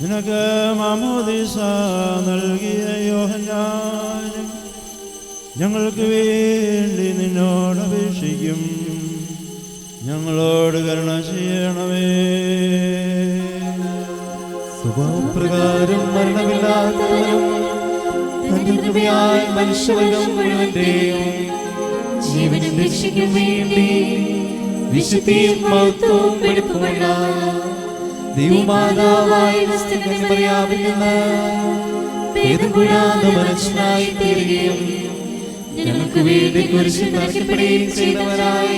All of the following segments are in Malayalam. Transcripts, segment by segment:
നിനക്ക് മാമോദീസ നൽകിയ യോഹന്നാൻ ഞങ്ങൾക്ക് വേണ്ടി നിന്നോട് അപേക്ഷിക്കും. ഞങ്ങളോട് കരുണ ചെയ്യണമേ. സ്വഭാവപ്രകാരം മരണമില്ലാത്തവനും തന്റെ കൃപയാൽ മനുഷ്യവർഗം മുഴുവന്റെയും ജീവനും രക്ഷയ്ക്കും വേണ്ടി വിശുദ്ധിയും മഹത്വവും വെടിപ്പുമുള്ള ദൈവമാതാവായ മറിയാമിൽ നിന്ന് ഭേദം കൂടാതെ മനുഷ്യനായി തീരുകയും ഞങ്ങൾക്ക് വേണ്ടി കുരിശിൽ തറയ്ക്കപ്പെടുകയും ചെയ്തവനായ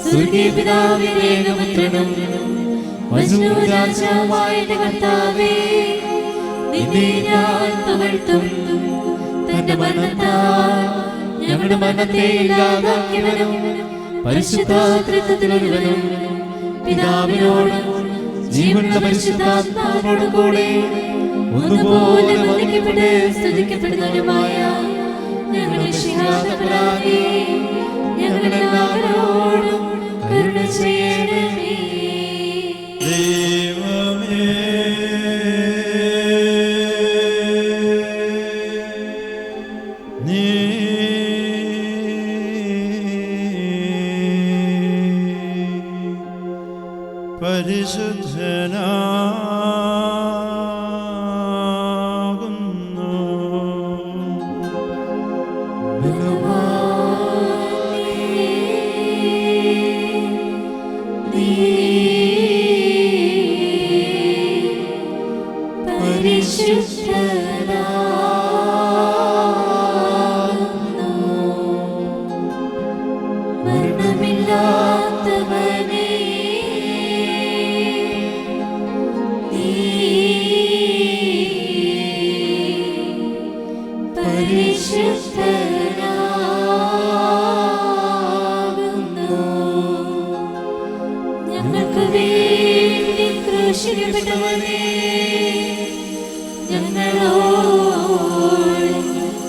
സ്വർഗീയ പിതാവിന്റെ ഏകപുത്രനും രാജാവുമായ കർത്താവേ, നിന്നെ ഞാൻ പുകഴ്ത്തും. തന്റെ മരണത്താൽ ഞങ്ങളുടെ മരണത്തെ ഇല്ലാതാക്കിയവനും പരിശുദ്ധ ത്രിത്വത്തിലൊരുവനും പിതാവിനോടും ജീവനുള്ള പരിശുദ്ധാത്മാവിനോടും കൂടെ ഒന്നുപോലെ വന്ദിക്കപ്പെട്ട് സ്തുതിക്കപ്പെടുന്നവനുമായ ഞങ്ങളുടെ ശിഹാതപരാധി ഞങ്ങളെല്ലാവരോടും കരുണ ചെയ്യണമേ. പരിശുദ്ധനാകുന്നു. ഞങ്ങൾക്ക് വേണ്ടി ക്രൂശിക്കപ്പെട്ടവനേ, ഞങ്ങളോട്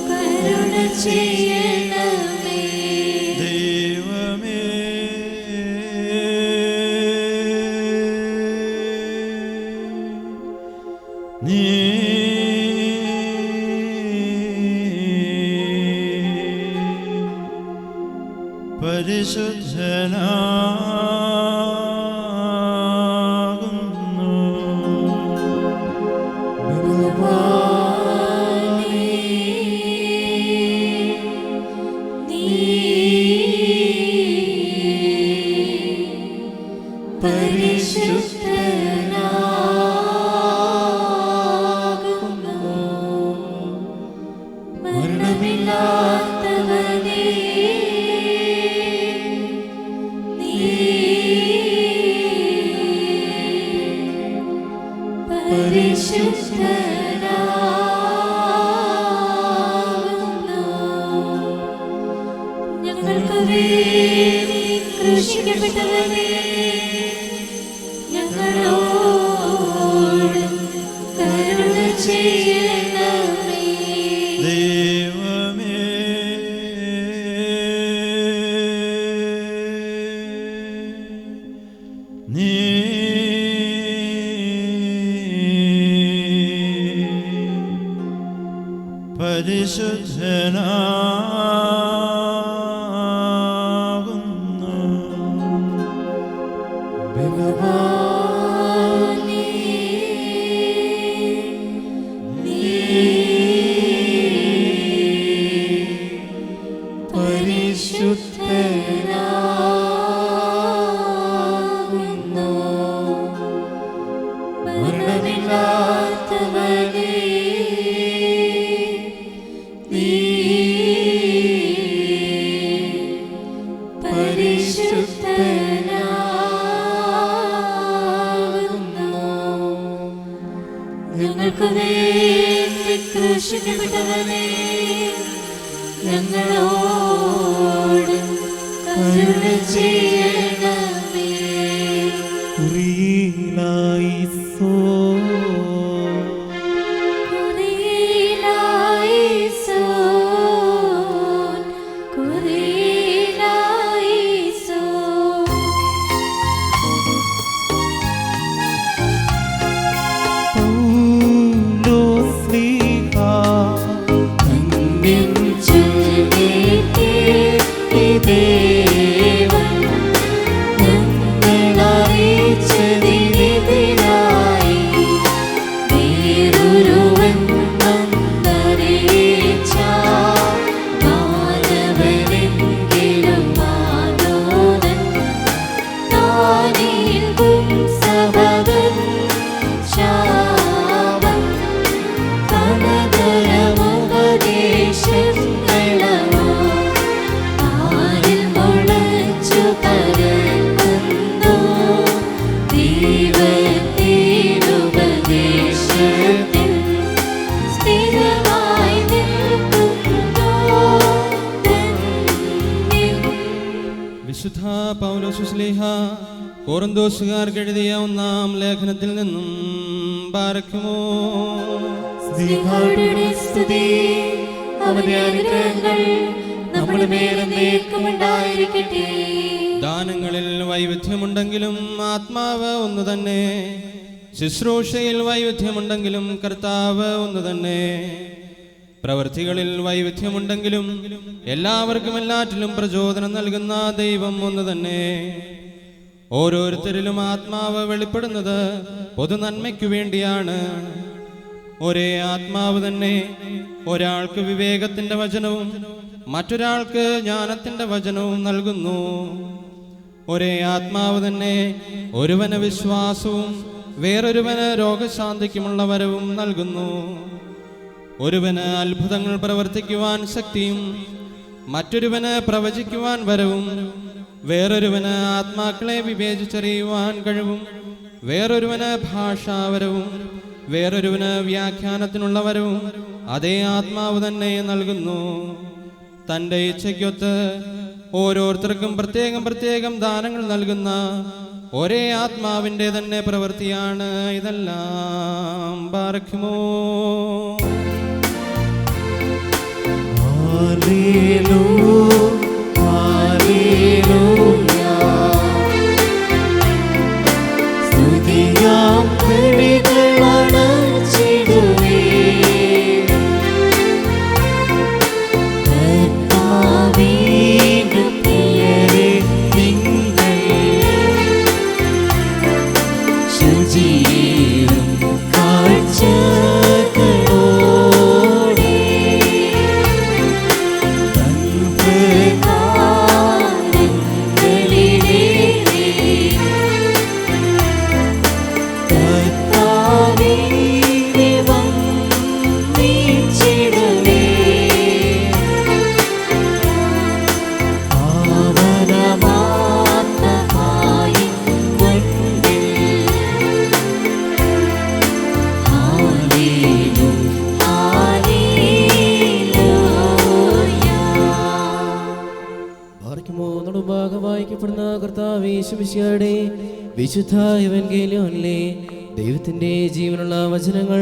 കരുണ ചെയ്യണമേ. ദൈവമേ, നീ പരിശുദ്ധനാകുന്നു. മരണമില്ലാത്തവനേ, പരിശുദ്ധനാകുന്നു. ഞങ്ങൾക്ക് വേണ്ടി ക്രൂശിക്കപ്പെട്ടവനേ, ഞങ്ങളോട് കരുണ ചെയ്യണമേ. ദൈവമേ, നീ പരിശുദ്ധനാകുന്നു. മരണമില്ലാത്ത ഞങ്ങൾക്ക് വേണ്ടി ക്രൂശിക്കപ്പെട്ടവനെ, ഞങ്ങളോട് കരുണ ചെയ്യണമേ. കുറിയിലായിസോ കുറിയിലായിസോൻ, കുറിയിലായിസോൻ. പൗലോസ്ലീഹ ധന്യം ചൊല്ലിക്കേ ഈ ദേവൻ ഞങ്ങളറിയിച്ചതിനെതിരായി വേറൊരുവൻ വന്നറിയിച്ച മാനവനെങ്കിലും മാനോദൻ താനേൽക്കും സഹതൻ ശാപം പലതരമുപദേശങ്ങളോ ആരിൽ മുളച്ചു പരക്കുന്നു ദൈവത്തിനുപദേശത്തിൽ സ്ഥിരമായി നിൽക്കുന്നു ധന്യം. വിശുദ്ധ പൗലോസ് ശ്ലീഹ കൊറിന്തോസുകാർക്ക് എഴുതിയ 1-ാം ലേഖനത്തിൽ നിന്നും ബാരക്കുമോ. സ്നേഹത്തോടെ സ്തുതി, അവന്റെ അനുഗ്രഹങ്ങൾ നമ്മുടെ മേലെന്നേക്കും ഉണ്ടായിരിക്കട്ടെ. ദാനങ്ങളിൽ വൈവിധ്യമുണ്ടെങ്കിലും ആത്മാവ് ഒന്നു തന്നെ, ശുശ്രൂഷയിൽ വൈവിധ്യമുണ്ടെങ്കിലും കർത്താവ് ഒന്നു തന്നെ, പ്രവൃത്തികളിൽ വൈവിധ്യമുണ്ടെങ്കിലും എല്ലാവർക്കും എല്ലാറ്റിലും പ്രചോദനം നൽകുന്ന ദൈവം ഒന്ന് തന്നെ. ഓരോരുത്തരിലും ആത്മാവ് വെളിപ്പെടുന്നത് പൊതു നന്മയ്ക്കു വേണ്ടിയാണ്. ഒരേ ആത്മാവ് തന്നെ ഒരാൾക്ക് വിവേകത്തിന്റെ വചനവും മറ്റൊരാൾക്ക് ജ്ഞാനത്തിന്റെ വചനവും നൽകുന്നു. ഒരേ ആത്മാവ് തന്നെ ഒരുവന് വിശ്വാസവും വേറൊരുവന് രോഗശാന്തിക്കുമുള്ള വരവും നൽകുന്നു. ഒരുവന് അത്ഭുതങ്ങൾ പ്രവർത്തിക്കുവാൻ ശക്തിയും മറ്റൊരുവന് പ്രവചിക്കുവാൻ വരവും, വേറൊരുവന് ആത്മാക്കളെ വിവേചിച്ചറിയുവാൻ കഴിവും, വേറൊരുവന് ഭാഷാവരവും, വേറൊരുവന് വ്യാഖ്യാനത്തിനുള്ള വരവും അതേ ആത്മാവ് തന്നെ നൽകുന്നു. തൻ്റെ ഇച്ഛയ്ക്കൊത്ത് ഓരോരുത്തർക്കും പ്രത്യേകം പ്രത്യേകം ദാനങ്ങൾ നൽകുന്ന ഒരേ ആത്മാവിൻ്റെ തന്നെ പ്രവൃത്തിയാണ് ഇതെല്ലാം. ബാരക്കുമോ. സ്തുതിയാം വിളികളടച്ചിടുവേ, കർത്താവിന്റെ പ്രിയരേ നിങ്ങൾ ശുചിയേറും കാഴ്ചകളോടെ വായിക്കപ്പെടുന്ന കർത്താവേ യേശുമിശിഹായുടെ വിശുദ്ധ എവൻഗേലിയോനിലെ ദൈവത്തിന്റെ ജീവനുള്ള വചനങ്ങൾ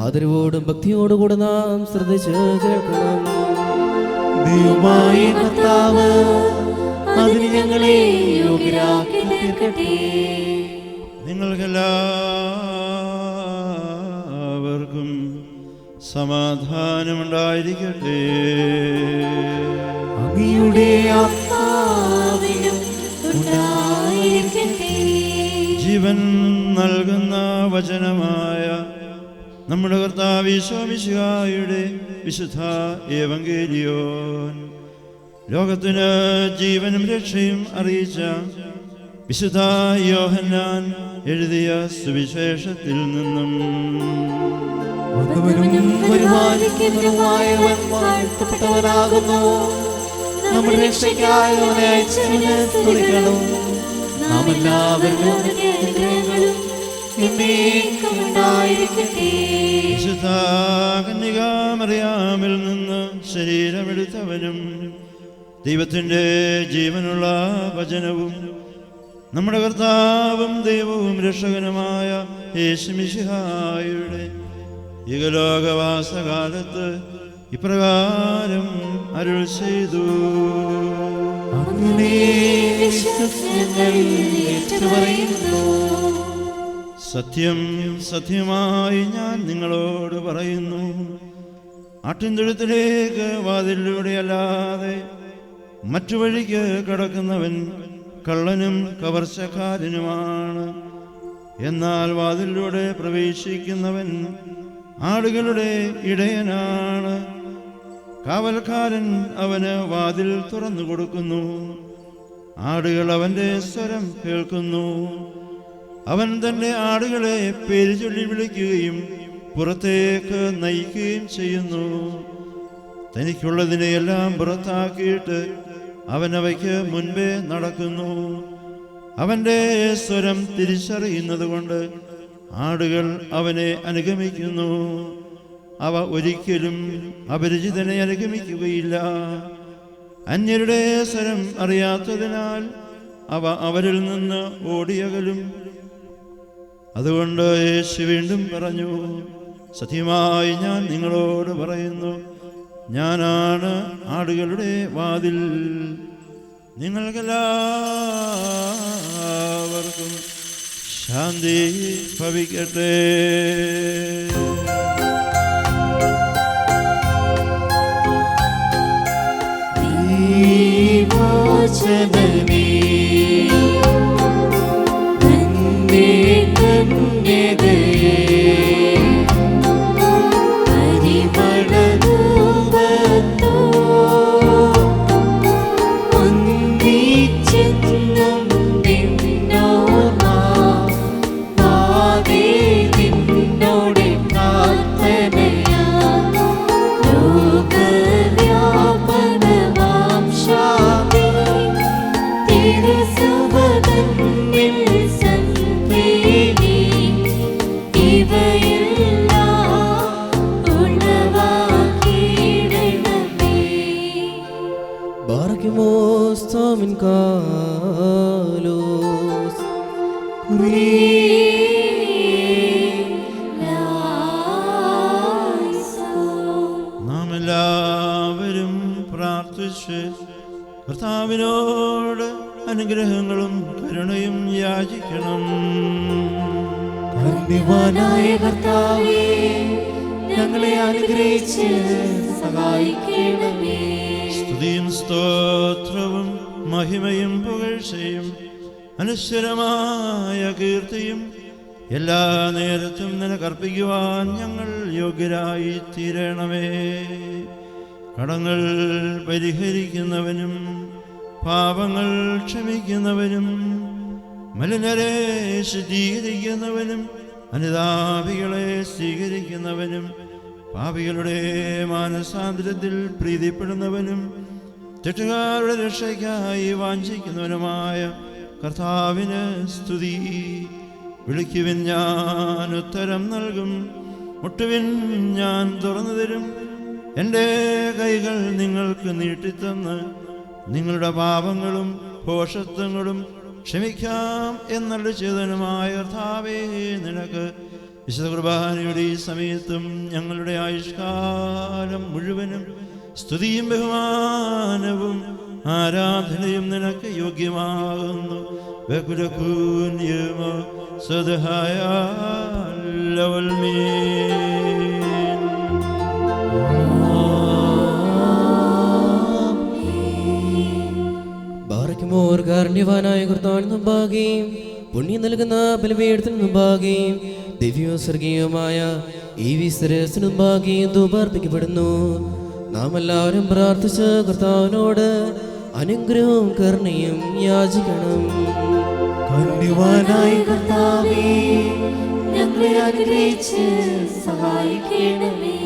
ആദരവോടും ഭക്തിയോടുകൂടെ നാം ശ്രദ്ധിച്ച് കേൾക്കണം. ദൈവമായ കർത്താവ് അതിന് ഞങ്ങളെ യോഗ്യരാക്കി തീർക്കട്ടെ. നിങ്ങൾക്കെല്ലാവർക്കും സമാധാനമുണ്ടായിരിക്കട്ടെ. അങ്ങയുടെ ആത്മാവിനും ഉണ്ടായിരിക്കട്ടെ. ജീവൻ നൽകുന്ന വചനമായ നമ്മുടെ കർത്താവ് യേശുമിശിഹായുടെ വിശുദ്ധ ഏവങ്കേലിയോൻ ലോകത്തിന് ജീവനും രക്ഷയും അറിയിച്ച വിശുദ്ധ യോഹന്നാൻ എഴുതിയ സുവിശേഷത്തിൽ നിന്നും. വരുവാനിക്കുന്നതുമായവൻ വാഴ്ത്തപ്പെട്ടവനാകുന്നു. നമ്മുടെ രക്ഷയ്ക്കായി അവനെ അയച്ചവനെ സ്തുതിക്കണം. നാം എല്ലാവരും അനുഗ്രഹങ്ങളും എന്നേക്കും ഉണ്ടായിരിക്കട്ടെ. വിശുദ്ധ കന്യകാമറിയാമിൽ നിന്ന് ശരീരമെടുത്തവനും ദൈവത്തിൻ്റെ ജീവനുള്ള വചനവും നമ്മുടെ കർത്താവും ദൈവവും രക്ഷകനുമായ യേശുമിശിഹായുടെ യുഗലോകവാസകാലത്ത് ഇപ്രകാരം അരുൾ ചെയ്തു. അങ്ങനെ വിശ്വസ്തങ്ങൾ ഏറ്റുപറയുന്നു. സത്യം സത്യമായി ഞാൻ നിങ്ങളോട് പറയുന്നു, ആട്ടിൻതൊഴുത്തിലേക്ക് വാതിലിലൂടെ അല്ലാതെ മറ്റു വഴിക്ക് കടക്കുന്നവൻ കള്ളനും കവർച്ചക്കാരനുമാണ്. എന്നാൽ വാതിലിലൂടെ പ്രവേശിക്കുന്നവൻ ആടുകളുടെ ഇടയനാണ്. കാവൽക്കാരൻ അവന് വാതിൽ തുറന്നു കൊടുക്കുന്നു. ആടുകൾ അവൻ്റെ സ്വരം കേൾക്കുന്നു. അവൻ തൻ്റെ ആടുകളെ പേര് ചൊല്ലി വിളിക്കുകയും പുറത്തേക്ക് നയിക്കുകയും ചെയ്യുന്നു. തനിക്കുള്ളതിനെയെല്ലാം പുറത്താക്കിയിട്ട് അവൻ അവയ്ക്ക് മുൻപേ നടക്കുന്നു. അവൻ്റെ സ്വരം തിരിച്ചറിയുന്നത് കൊണ്ട് ആടുകൾ അവനെ അനുഗമിക്കുന്നു. അവ ഒരിക്കലും അപരിചിതനെ അനുഗമിക്കുകയില്ല. അന്യരുടെ സ്വരം അറിയാത്തതിനാൽ അവ അവരിൽ നിന്ന് ഓടിയകലും. അതുകൊണ്ട് യേശു വീണ്ടും പറഞ്ഞു, സത്യമായി ഞാൻ നിങ്ങളോട് പറയുന്നു, ഞാനാണ് ആടുകളുടെ വാതിൽ. നിങ്ങൾക്കെല്ലാവർക്കും ശാന്തി ഭവിക്കട്ടെ. ദൈവവചനമേ, നിന്റെ കന്യകയെ പരിമളധൂപത്തോ ഒന്നിച്ചെന്നും നിന്നോർമ്മ പാതേ നിന്നോട് പ്രാർത്ഥനയാ ലോകവ്യാപനമാം ശാന്തി തിരുസഭതന്നിൽ സന്തേനി ഇവയെല്ലാം ഉളവാക്കിയിടണമേ. Barkimos tamin kalos നാം എല്ലാവരും പ്രാർത്ഥിച്ച് കർത്താവിനോട് അനുഗ്രഹങ്ങളും കരുണയും യാചിക്കണം. കാരുണ്യവാനായ കർത്താവേ, ഞങ്ങളെ അനുഗ്രഹിച്ച് സഹായിക്കണമേ. സ്തുതിയും സ്തോത്രവും മഹിമയും പുകഴ്ചയും അനശ്വരമായ കീർത്തിയും എല്ലാ നേരത്തും നിനക്കർപ്പിക്കുവാൻ ഞങ്ങൾ യോഗ്യരായി തീരണമേ. കടങ്ങൾ പരിഹരിക്കുന്നവനും പാപങ്ങൾ ക്ഷമിക്കുന്നവനും മലിനരെ ശുദ്ധീകരിക്കുന്നവനും അനുതാപികളെ സ്വീകരിക്കുന്നവനും പാപികളുടെ മാനസാന്തരത്തിൽ പ്രീതിപ്പെടുന്നവനും തെറ്റുകാരുടെ രക്ഷയ്ക്കായി വാഞ്ചിക്കുന്നവനുമായ കർത്താവിന് സ്തുതി. വിളിക്കുവിൻ, ഞാൻ ഉത്തരം നൽകും. മുട്ടുവിൻ, ഞാൻ തുറന്നു തരും. എൻ്റെ കൈകൾ നിങ്ങൾക്ക് നീട്ടിത്തന്ന് നിങ്ങളുടെ പാപങ്ങളും ഭോഷത്വങ്ങളും ക്ഷമിക്കാം എന്നുള്ള ചേതനമായ കർത്താവേ, നിനക്ക് വിശുദ്ധ കുർബാനയുടെ ഈ സമയത്തും ഞങ്ങളുടെ ആയുഷ്കാലം മുഴുവനും സ്തുതിയും ബഹുമാനവും ആരാധനയും നിനക്ക് യോഗ്യമാകുന്നു. ബകുലകൂന്യമോ സദഹായ ലവൽമീൻ. ബാറയ്ക്കുമോർ കാരുണ്യവാനായ കർത്താവിന് മുമ്പാകെയും പുണ്യം നൽകുന്ന ബലിപീഠത്തിന് മുമ്പാകെയും ദിവ്യവും സ്വർഗീയവുമായ ഈ വിസ്തരത്തിന് മുമ്പാകെയും ധൂപാർപ്പിക്കപ്പെടുന്നു. നാം എല്ലാവരും പ്രാർത്ഥിച്ച് കർത്താവിനോട് അനുഗ്രഹവും കരുണയും യാചിക്കണം. കാരുണ്യവാനായ കർത്താവേ, ഞങ്ങളെ അനുഗ്രഹിച്ച് സഹായിക്കണമേ.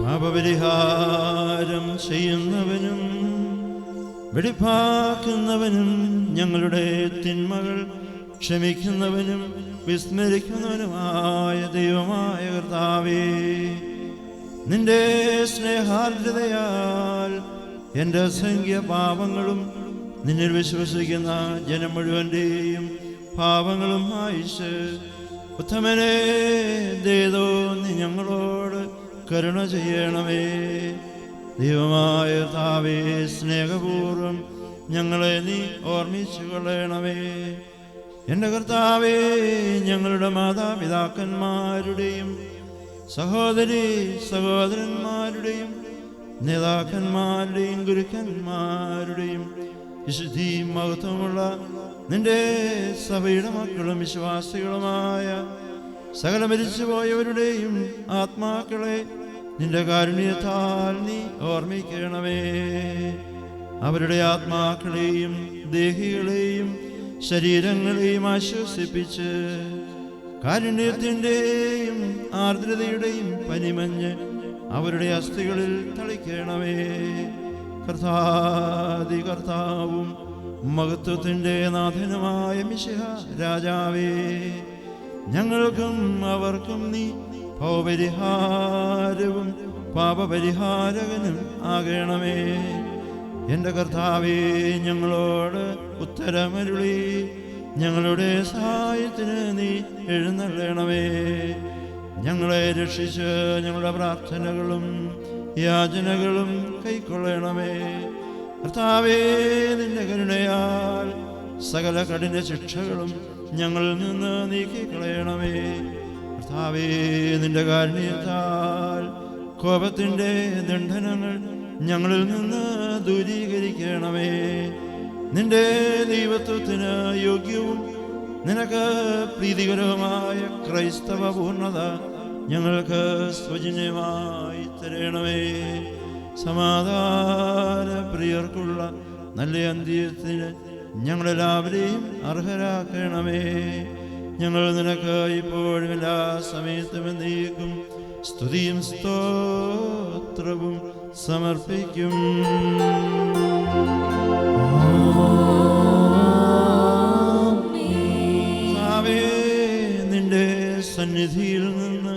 പാപപരിഹാരം ചെയ്യുന്നവനും വെടിപ്പാക്കുന്നവനും ഞങ്ങളുടെ തിന്മകൾ ക്ഷമിക്കുന്നവനും വിസ്മരിക്കുന്നവനുമായ ദൈവമായ കർത്താവേ, നിന്റെ സ്നേഹാർദ്രതയാൽ എൻ്റെ അസംഖ്യ പാപങ്ങളും നിന്നിൽ വിശ്വസിക്കുന്ന ജനം മുഴുവൻ്റെയും പാപങ്ങളും മായിച്ച് ഉത്തമനെ ദേതോ നീ ഞങ്ങളോട് കരുണ ചെയ്യണമേ. ദൈവമായ കർത്താവേ, സ്നേഹപൂർവം ഞങ്ങളെ നീ ഓർമ്മിച്ചു കൊള്ളണമേ. എൻ്റെ കർത്താവേ, ഞങ്ങളുടെ മാതാപിതാക്കന്മാരുടെയും സഹോദരി സഹോദരന്മാരുടെയും നേതാക്കന്മാരുടെയും ഗുരുക്കന്മാരുടെയും വിശുദ്ധിയും മഹത്വമുള്ള നിന്റെ സഭയുടെ മക്കളും വിശ്വാസികളുമായ സകല മരിച്ചുപോയവരുടെയും ആത്മാക്കളെ നിന്റെ കാരുണ്യത്താൽ നീ ഓർമ്മിക്കണമേ. അവരുടെ ആത്മാക്കളെയും ദേഹികളെയും ശരീരങ്ങളെയും ആശ്വസിപ്പിച്ച് കാരുണ്യത്തിൻ്റെയും ആർദ്രതയുടെയും പനിമഞ്ഞ് അവരുടെ അസ്ഥികളിൽ തളിക്കണമേ. കർത്താവും മഹത്വത്തിൻ്റെ നാഥനുമായ മിശിഹ രാജാവേ, ഞങ്ങൾക്കും അവർക്കും നീ ഭവപരിഹാരവും പാപപരിഹാരകനും ആകണമേ. എൻ്റെ കർത്താവേ, ഞങ്ങളോട് ഉത്തരമരുളി ഞങ്ങളുടെ സഹായത്തിന് നീ എഴുന്നള്ളണമേ. ഞങ്ങളെ രക്ഷിച്ച് ഞങ്ങളുടെ പ്രാർത്ഥനകളും യാചനകളും കൈക്കൊള്ളണമേ. കർത്താവേ, നിന്റെ കരുണയാൽ സകല കഠിന ശിക്ഷകളും ഞങ്ങളിൽ നിന്ന് നീക്കിക്കളയണമേ. കർത്താവേ, നിന്റെ കാരുണ്യത്താൽ കോപത്തിൻ്റെ ദണ്ഡനങ്ങൾ ഞങ്ങളിൽ നിന്ന് ദൂരീകരിക്കണമേ. നിന്റെ ദൈവത്വത്തിന് യോഗ്യവും നിനക്ക് പ്രീതികരവുമായ ക്രൈസ്തവ പൂർണ്ണത ഞങ്ങൾക്ക് സൗജന്യമായി തരണമേ. സമാധാന പ്രിയർക്കുള്ള നല്ല അന്ത്യത്തിന് ഞങ്ങളെല്ലാവരെയും അർഹരാക്കണമേ. ഞങ്ങൾ നിനക്ക് ഇപ്പോഴും എല്ലാ സമയത്തും എന്നേക്കും സ്തുതിയും സ്തോത്രവും സമർപ്പിക്കും. നിന്റെ സന്നിധിയിൽ നിന്ന്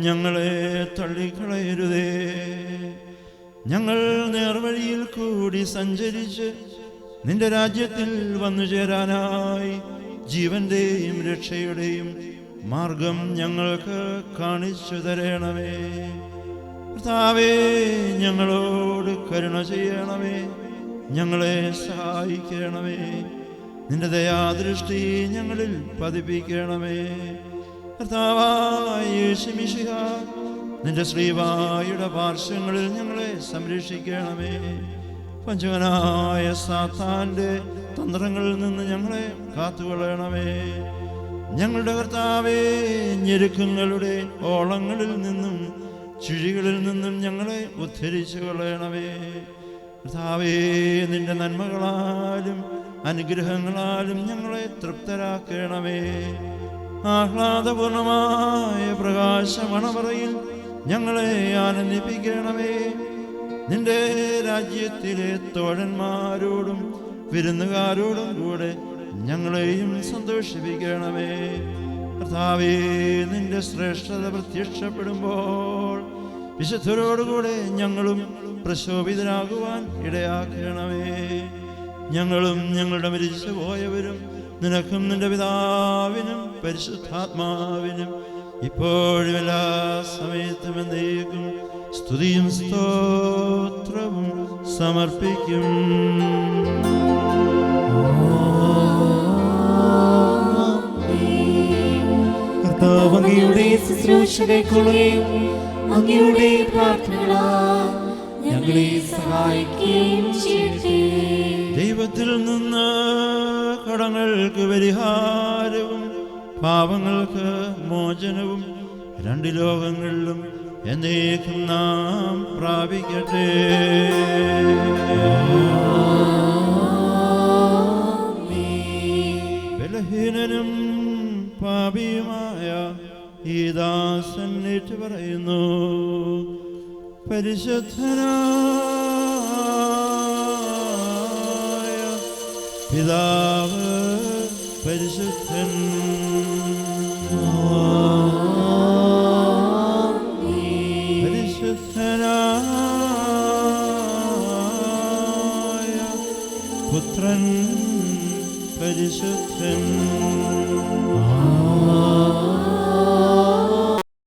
ഞങ്ങളെ തള്ളിക്കളയരുതേ. ഞങ്ങൾ നേർവഴിയിൽ കൂടി സഞ്ചരിച്ച് നിന്റെ രാജ്യത്തിൽ വന്നു ചേരാനായി ജീവന്റെയും രക്ഷയുടെയും മാർഗം ഞങ്ങൾക്ക് കാണിച്ചു തരണമേ. കർത്താവേ, ഞങ്ങളോട് കരുണ ചെയ്യണമേ. ഞങ്ങളെ സഹായിക്കണമേ. നിന്റെ ദയാദൃഷ്ടി ഞങ്ങളിൽ പതിപ്പിക്കണമേ. കർത്താവായ യേശു മിശിഹ, നിന്റെ ശ്രീവായുടെ പാർശ്വങ്ങളിൽ ഞങ്ങളെ സംരക്ഷിക്കണമേ. പഞ്ചവനായ സാത്താന്റെ തന്ത്രങ്ങളിൽ നിന്ന് ഞങ്ങളെ കാത്തുകൊള്ളണമേ. ഞങ്ങളുടെ കർത്താവേ, ഞെരുക്കങ്ങളുടെ ഓളങ്ങളിൽ നിന്നും ചുഴികളിൽ നിന്നും ഞങ്ങളെ ഉദ്ധരിച്ചു കൊള്ളണമേ. കർത്താവേ, നിന്റെ നന്മകളാലും അനുഗ്രഹങ്ങളാലും ഞങ്ങളെ തൃപ്തരാക്കണമേ. ആഹ്ലാദപൂർണമായ പ്രകാശമണവറയിൽ ഞങ്ങളെ ആനന്ദിപ്പിക്കണമേ. നിന്റെ രാജ്യത്തിലെ തോഴന്മാരോടും വിരുന്നുകാരോടും കൂടെ ഞങ്ങളെയും സന്തോഷിപ്പിക്കണമേ. കർത്താവേ, നിന്റെ ശ്രേഷ്ഠത പ്രത്യക്ഷപ്പെടുമ്പോൾ വിശുദ്ധരോടുകൂടെ ഞങ്ങളും പ്രശോഭിതരാകുവാൻ ഇടയാക്കണമേ. ഞങ്ങളും ഞങ്ങളുടെ മരിച്ചു പോയവരും നിനക്കും നിന്റെ പിതാവിനും പരിശുദ്ധാത്മാവിനും ഇപ്പോഴും എല്ലാ സമയത്തും എന്നേക്കും സ്തുതിയും സ്തോത്രവും സമർപ്പിക്കും. കർത്താവ് അങ്ങയുടെ ശുശ്രൂഷ കൈക്കൊള്ളുകയും അങ്ങയുടെ പ്രാർത്ഥനകളാൽ ഞങ്ങളെ സഹായിക്കുകയും ചെയ്യട്ടെ. ദൈവത്തിൽ നിന്ന് കടങ്ങൾക്ക് പരിഹാരവും പാപങ്ങൾക്ക് മോചനവും രണ്ട് ലോകങ്ങളിലും എന്നേക്കും നാം പ്രാപിക്കട്ടെ. ബലഹീനനും പാപിയുമായ ഈ ദാസൻ ഏറ്റു പറയുന്നു, പരിശുദ്ധനായ പിതാവ് പരിശുദ്ധൻ. പരിശുദ്ധനായ പുത്രൻ പരിശുദ്ധൻ.